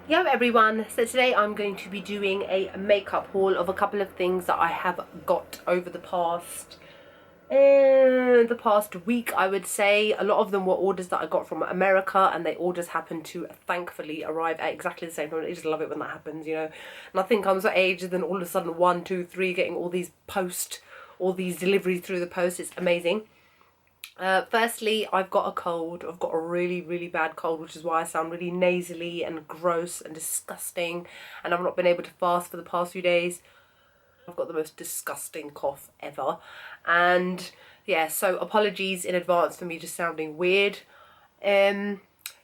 Yo everyone, so today I'm going to be doing a makeup haul of a couple of things that I have got over the past week. I would say a lot of them were orders that I got from America, and they orders happened to thankfully arrive at exactly the same time. I just love it when that happens, you know. Nothing comes at age and then all of a sudden 1, 2, 3 getting all these deliveries through the post. It's amazing. Firstly, I've got a cold. I've got a really bad cold, which is why I sound really nasally and gross and disgusting, and I've not been able to fast for the past few days. I've got the most disgusting cough ever, and yeah, so apologies in advance for me just sounding weird.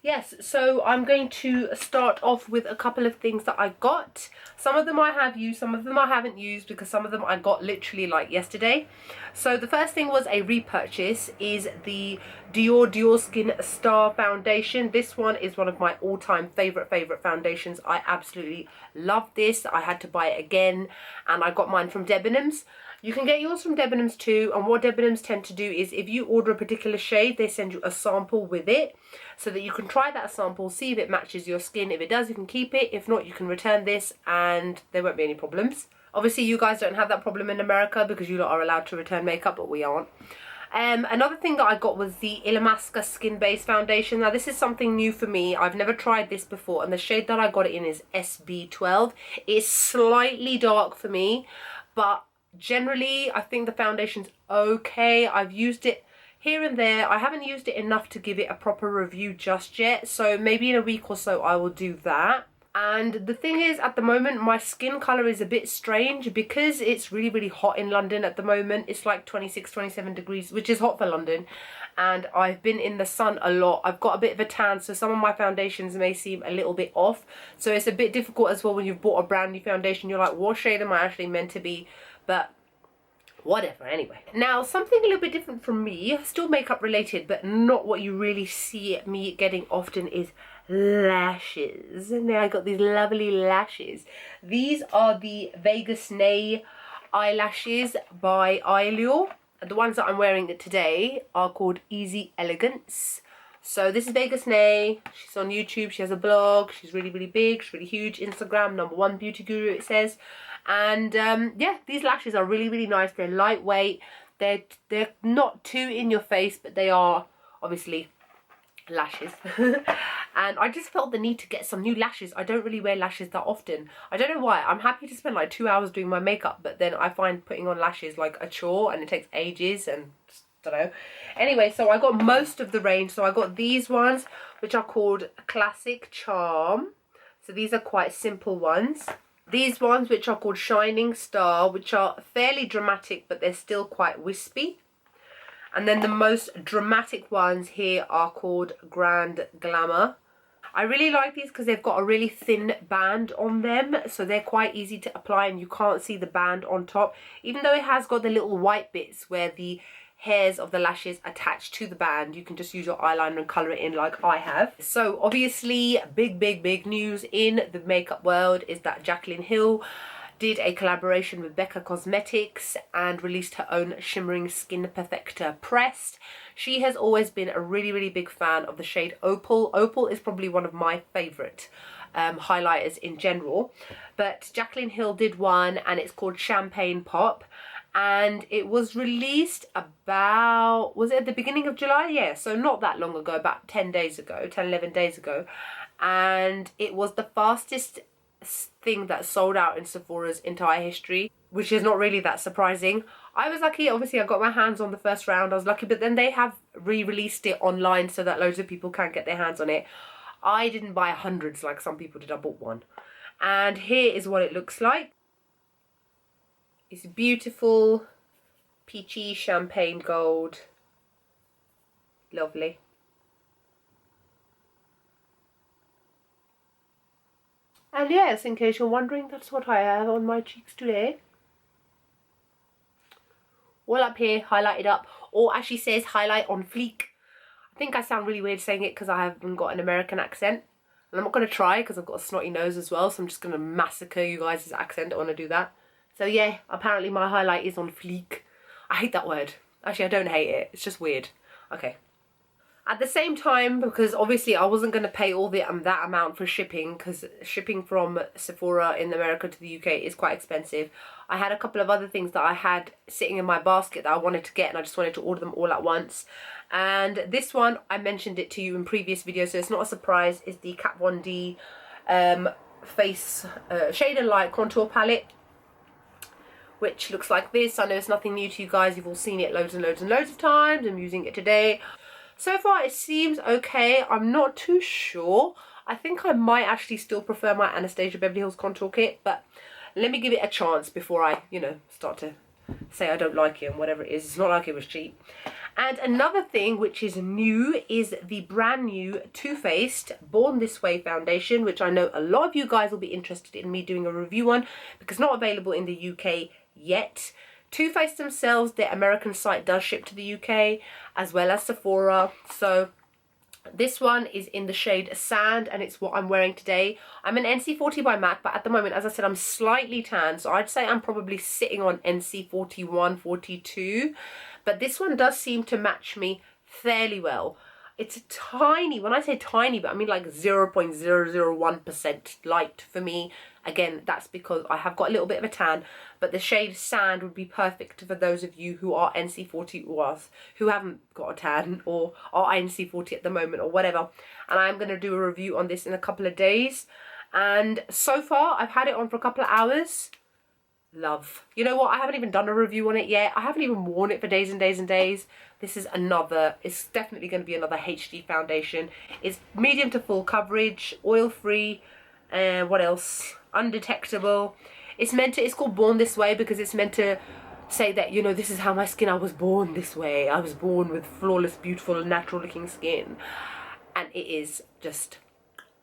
Yes, so I'm going to start off with a couple of things that I got. Some of them I have used, some of them I haven't used, because some of them I got literally like yesterday. So the first thing was a repurchase, is the Diorskin Star Foundation. This one is one of my all-time favorite foundations. I absolutely love this. I had to buy it again, and I got mine from Debenhams. You can get yours from Debenhams too, and what Debenhams tend to do is if you order a particular shade, they send you a sample with it so that you can try that sample, see if it matches your skin. If it does, you can keep it. If not, you can return this and there won't be any problems. Obviously, you guys don't have that problem in America because you lot are allowed to return makeup, but we aren't. Another thing that I got was the Illamasqua skin-based foundation. Now, this is something new for me. I've never tried this before, and the shade that I got it in is SB12. It's slightly dark for me, but generally I think the foundation's okay. I've used it here and there. I haven't used it enough to give it a proper review just yet, so maybe in a week or so I will do that. And the thing is, at the moment my skin colour is a bit strange because it's really hot in London at the moment. It's like 26-27 degrees, which is hot for London, and I've been in the sun a lot. I've got a bit of a tan, so some of my foundations may seem a little bit off, so it's a bit difficult as well when you've bought a brand new foundation. You're like, what shade am I actually meant to be? But whatever, anyway. Now, something a little bit different from me, still makeup related, but not what you really see me getting often, is lashes. Now I got these lovely lashes. These are the Vegas Nay eyelashes by Eylure. The ones that I'm wearing today are called Easy Elegance. So this is Vegas Nay. She's on YouTube. She has a blog. She's really big. She's really huge. Instagram #1 beauty guru, it says. And yeah, these lashes are really nice. They're lightweight. They're not too in your face, but they are obviously lashes. And I just felt the need to get some new lashes. I don't really wear lashes that often. I don't know why. I'm happy to spend like 2 hours doing my makeup, but then I find putting on lashes like a chore, and it takes ages, and I don't know. Anyway, so I got most of the range. So I got these ones, which are called Classic Charm. So these are quite simple ones. These ones, which are called Shining Star, which are fairly dramatic, but they're still quite wispy. And then the most dramatic ones here are called Grand Glamour. I really like these because they've got a really thin band on them, so they're quite easy to apply and you can't see the band on top. Even though it has got the little white bits where the hairs of the lashes attached to the band, you can just use your eyeliner and colour it in like I have. So obviously big news in the makeup world is that Jaclyn Hill did a collaboration with Becca Cosmetics and released her own Shimmering Skin Perfector Pressed. She has always been a really big fan of the shade Opal. Opal is probably one of my favourite highlighters in general, but Jaclyn Hill did one and it's called Champagne Pop, and it was released about, was it at the beginning of July? Yeah, so not that long ago, about 11 days ago, and it was the fastest thing that sold out in Sephora's entire history, which is not really that surprising. I was lucky, obviously I got my hands on the first round, I was lucky, but then they have re-released it online so that loads of people can get their hands on it. I didn't buy hundreds like some people did, I bought one. And here is what it looks like. It's beautiful, peachy champagne gold. Lovely. And yes, in case you're wondering, that's what I have on my cheeks today. All up here, highlighted up, or as she says, highlight on fleek. I think I sound really weird saying it because I haven't got an American accent. And I'm not going to try because I've got a snotty nose as well, so I'm just going to massacre you guys' accent. I want to do that. So yeah, apparently my highlight is on fleek. I hate that word. Actually, I don't hate it. It's just weird. Okay. At the same time, because obviously I wasn't going to pay all that amount for shipping, because shipping from Sephora in America to the UK is quite expensive. I had a couple of other things that I had sitting in my basket that I wanted to get, and I just wanted to order them all at once. And this one, I mentioned it to you in previous videos, so it's not a surprise, is the Kat Von D face Shade and Light contour palette, which looks like this. I know it's nothing new to you guys, you've all seen it loads and loads and loads of times. I'm using it today. So far it seems okay. I'm not too sure. I think I might actually still prefer my Anastasia Beverly Hills contour kit, but let me give it a chance before I, you know, start to say I don't like it and whatever it is. It's not like it was cheap. And another thing which is new is the brand new Too Faced Born This Way foundation, which I know a lot of you guys will be interested in me doing a review on, because not available in the UK yet. Too Faced themselves, their American site does ship to the UK, as well as Sephora. So this one is in the shade Sand, and it's what I'm wearing today. I'm an NC40 by MAC, but at the moment, as I said, I'm slightly tan, so I'd say I'm probably sitting on NC41, 42. But this one does seem to match me fairly well. It's a tiny, when I say tiny, but I mean like 0.001% light for me. Again, that's because I have got a little bit of a tan, but the shade Sand would be perfect for those of you who are NC40 or who haven't got a tan or are NC40 at the moment or whatever. And I'm going to do a review on this in a couple of days. And so far, I've had it on for a couple of hours. Love. You know what? I haven't even done a review on it yet. I haven't even worn it for days and days and days. This is another, it's definitely going to be another HD foundation. It's medium to full coverage, oil-free, and what else? Undetectable. It's called Born This Way because it's meant to say that, you know, this is how my skin, I was born this way. I was born with flawless, beautiful, natural looking skin. And it is just,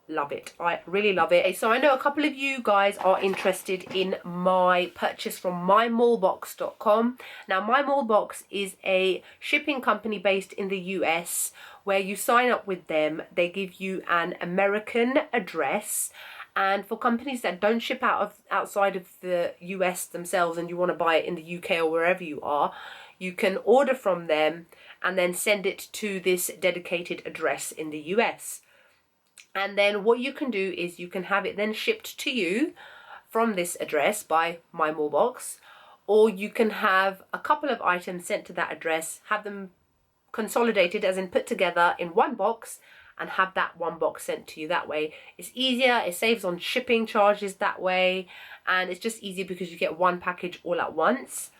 love it. I really love it. So I know a couple of you guys are interested in my purchase from MyMbox.com. Now, MyMbox is a shipping company based in the US where you sign up with them. They give you an American address. And for companies that don't ship outside of the US themselves and you want to buy it in the UK or wherever you are, you can order from them and then send it to this dedicated address in the US. And then what you can do is you can have it then shipped to you from this address by MyMbox, or you can have a couple of items sent to that address, have them consolidated as in put together in one box, and have that one box sent to you that way. It's easier, it saves on shipping charges that way, and it's just easier because you get one package all at once.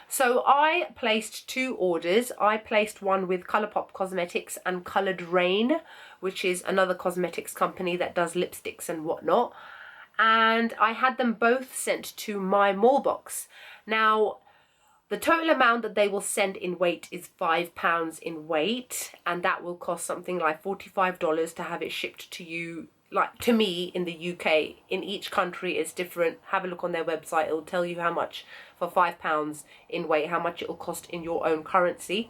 So I placed two orders. I placed one with Colourpop Cosmetics and Coloured Raine, which is another cosmetics company that does lipsticks and whatnot. And I had them both sent to MyMbox. Now, the total amount that they will send in weight is £5 in weight, and that will cost something like $45 to have it shipped to you, like to me in the UK. In each country it's different. Have a look on their website, it'll tell you how much for £5 in weight, how much it'll cost in your own currency.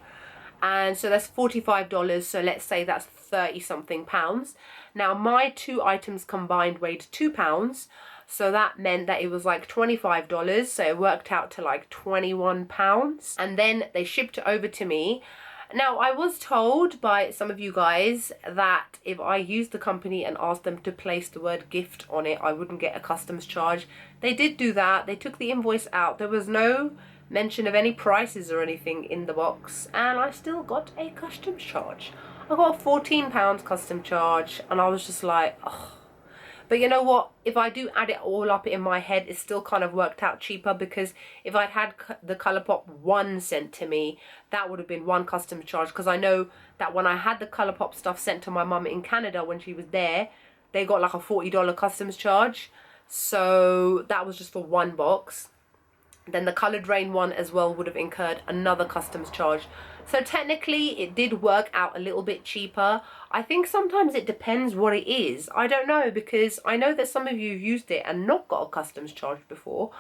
And so that's $45, so let's say that's 30 something pounds. Now my two items combined weighed £2, so that meant that it was like $25, so it worked out to like £21. And then they shipped it over to me. Now, I was told by some of you guys that if I used the company and asked them to place the word gift on it, I wouldn't get a customs charge. They did do that. They took the invoice out. There was no mention of any prices or anything in the box, and I still got a customs charge. I got a £14 custom charge, and I was just like, oh. But you know what? If I do add it all up in my head, it still kind of worked out cheaper, because if I'd had the Colourpop one sent to me, that would have been one customs charge. Because I know that when I had the Colourpop stuff sent to my mum in Canada when she was there, they got like a $40 customs charge. So that was just for one box. Then the Coloured Raine one as well would have incurred another customs charge. So technically it did work out a little bit cheaper. I think sometimes it depends what it is. I don't know, because I know that some of you have used it and not got a customs charge before.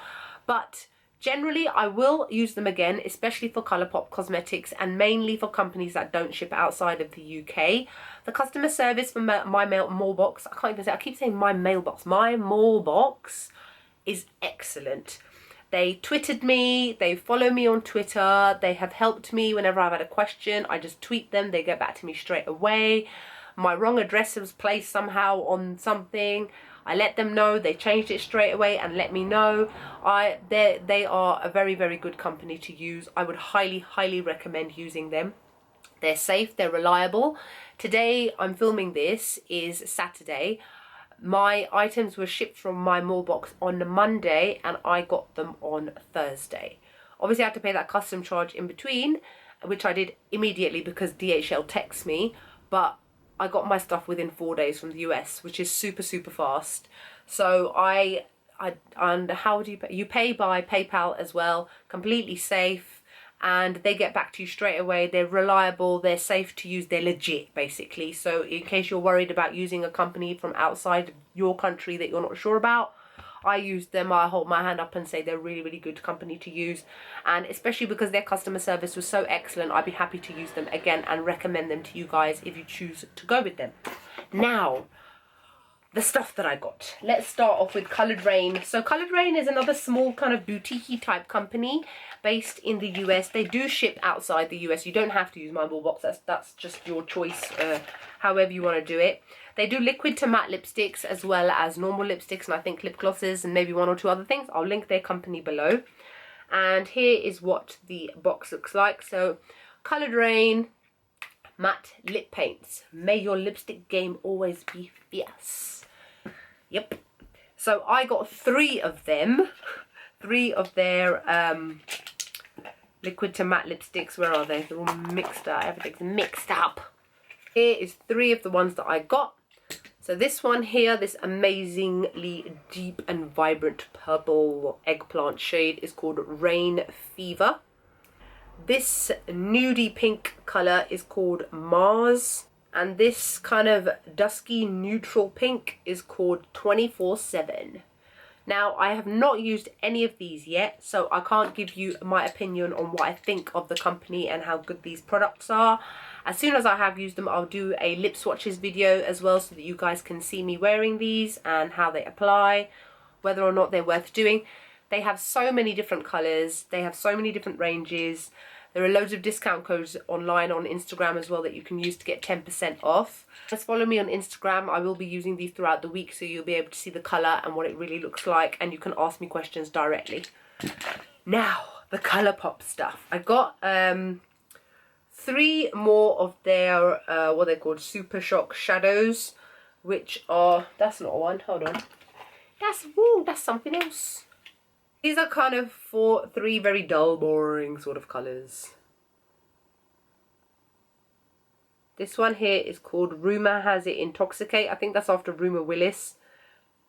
But generally I will use them again, especially for Colourpop Cosmetics and mainly for companies that don't ship outside of the UK. The customer service for MyMbox, I can't even say, I keep saying MyMbox. MyMbox is excellent. They twittered me, they follow me on Twitter, they have helped me whenever I've had a question. I just tweet them, they get back to me straight away. My wrong address was placed somehow on something, I let them know, they changed it straight away and let me know. They are a very, very good company to use. I would highly, highly recommend using them. They're safe, they're reliable. Today, I'm filming this, is Saturday. My items were shipped from MyMbox on Monday and I got them on Thursday. Obviously, I had to pay that custom charge in between, which I did immediately because DHL texts me, but I got my stuff within 4 days from the US, which is super, super fast. So and how do you pay? You pay by PayPal as well, completely safe, and they get back to you straight away. They're reliable, they're safe to use, they're legit basically. So in case you're worried about using a company from outside your country that you're not sure about, I use them. I hold my hand up and say they're really, really good company to use, and especially because their customer service was so excellent, I'd be happy to use them again and recommend them to you guys if you choose to go with them. Now, the stuff that I got. Let's start off with Coloured Raine. So Coloured Raine is another small kind of boutique type company based in the US. They do ship outside the US. You don't have to use MyMbox. That's just your choice, however you want to do it. They do liquid to matte lipsticks as well as normal lipsticks, and I think lip glosses and maybe one or two other things. I'll link their company below. And here is what the box looks like. So Coloured Raine matte lip paints. May your lipstick game always be fierce. Yep. So I got 3 of them. 3 of their liquid to matte lipsticks. Where are they? They're all mixed up. Everything's mixed up. Here is 3 of the ones that I got. So this one here, this amazingly deep and vibrant purple eggplant shade is called Raine Fever. This nudie pink colour is called Mars. And this kind of dusky neutral pink is called 24/7. Now, I have not used any of these yet, so I can't give you my opinion on what I think of the company and how good these products are. As soon as I have used them, I'll do a lip swatches video as well so that you guys can see me wearing these and how they apply, whether or not they're worth doing. They have so many different colours, they have so many different ranges. There are loads of discount codes online on Instagram as well that you can use to get 10% off. Just follow me on Instagram. I will be using these throughout the week so you'll be able to see the colour and what it really looks like, and you can ask me questions directly. Now, the Colourpop stuff. I got 3 more of their, what they're called, Super Shock shadows, which are, that's not one, hold on. That's something else. These are kind of 3 very dull, boring sort of colours. This one here is called Rumer Has it Intoxicate. I think that's after Rumer Willis.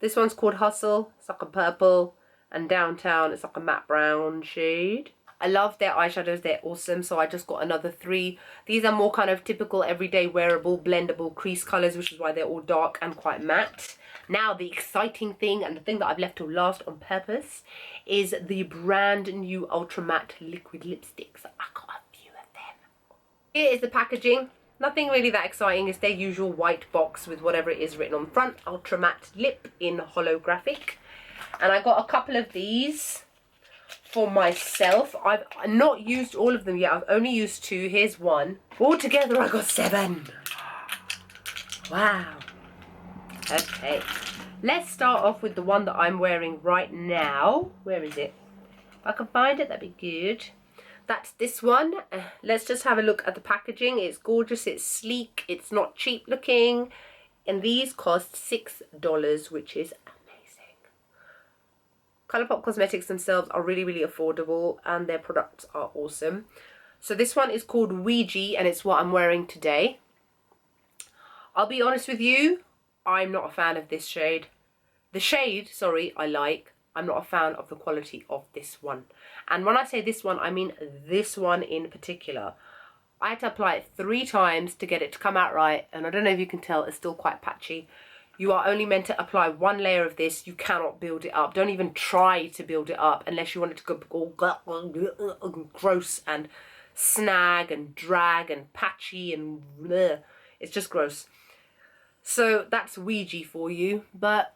This one's called Hustle. It's like a purple. And Downtown, it's like a matte brown shade. I love their eyeshadows. They're awesome. So I just got another 3. These are more kind of typical, everyday, wearable, blendable crease colours, which is why they're all dark and quite matte. Now, the exciting thing, and the thing that I've left till last on purpose, is the brand new Ultra Matte liquid lipsticks. I got a few of them. Here is the packaging. Nothing really that exciting. It's their usual white box with whatever it is written on the front. Ultra Matte lip in holographic. And I got a couple of these for myself. I've not used all of them yet. I've only used 2. Here's one. Altogether, I got 7. Wow. Okay, let's start off with the one that I'm wearing right now. Where is it? If I can find it, that'd be good. That's this one. Let's just have a look at the packaging. It's gorgeous, it's sleek, it's not cheap looking. And these cost $6, which is amazing. Colourpop Cosmetics themselves are really, really affordable and their products are awesome. So this one is called Ouiji and it's what I'm wearing today. I'll be honest with you, I'm not a fan of this shade. The shade, sorry, I like. I'm not a fan of the quality of this one. And when I say this one, I mean this one in particular. I had to apply it 3 times to get it to come out right. And I don't know if you can tell, it's still quite patchy. You are only meant to apply 1 layer of this. You cannot build it up. Don't even try to build it up unless you want it to go all gross and snag and drag and patchy and bleh. It's just gross. So that's Ouiji for you, but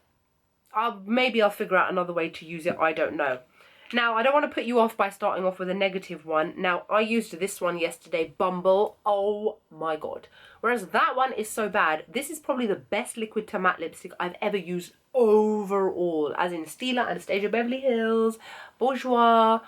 maybe I'll figure out another way to use it, I don't know. Now, I don't want to put you off by starting off with a negative one. Now, I used this one yesterday, Bumble. Oh my god. Whereas that one is so bad, this is probably the best liquid to matte lipstick I've ever used overall. As in Stila, Anastasia Beverly Hills, Bourjois,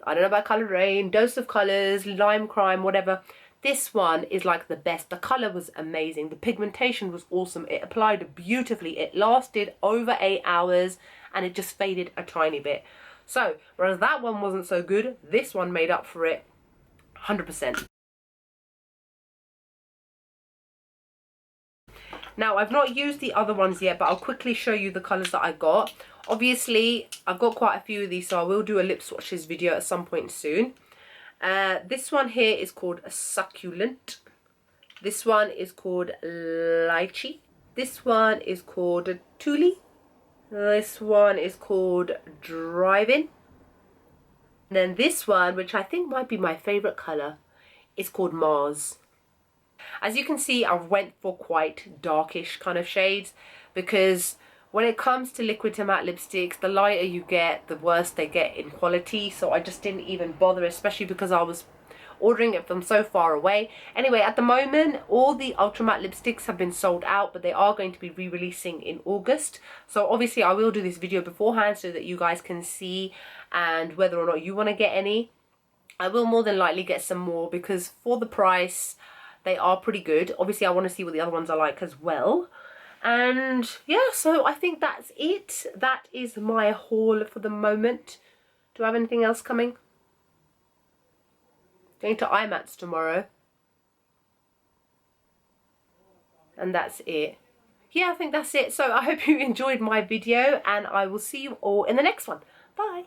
I don't know about Colour Raine, Dose of Colours, Lime Crime, whatever. This one is like the best. The colour was amazing. The pigmentation was awesome. It applied beautifully. It lasted over 8 hours and it just faded a tiny bit. So, whereas that one wasn't so good, this one made up for it 100%. Now, I've not used the other ones yet, but I'll quickly show you the colours that I got. Obviously, I've got quite a few of these, so I will do a lip swatches video at some point soon. This one here is called Succulent. This one is called Lychee. This one is called Tuli. This one is called Driving. And then this one, which I think might be my favourite colour, is called Mars. As you can see, I went for quite darkish kind of shades because when it comes to liquid to matte lipsticks, the lighter you get, the worse they get in quality. So I just didn't even bother, especially because I was ordering it from so far away. Anyway, at the moment, all the ultra matte lipsticks have been sold out, but they are going to be re-releasing in August. So obviously I will do this video beforehand so that you guys can see and whether or not you want to get any. I will more than likely get some more because for the price, they are pretty good. Obviously, I want to see what the other ones are like as well. And yeah, so I think that's it. That is my haul for the moment. Do I have anything else coming? Going to IMATS tomorrow. And that's it. Yeah, I think that's it. So I hope you enjoyed my video and I will see you all in the next one. Bye.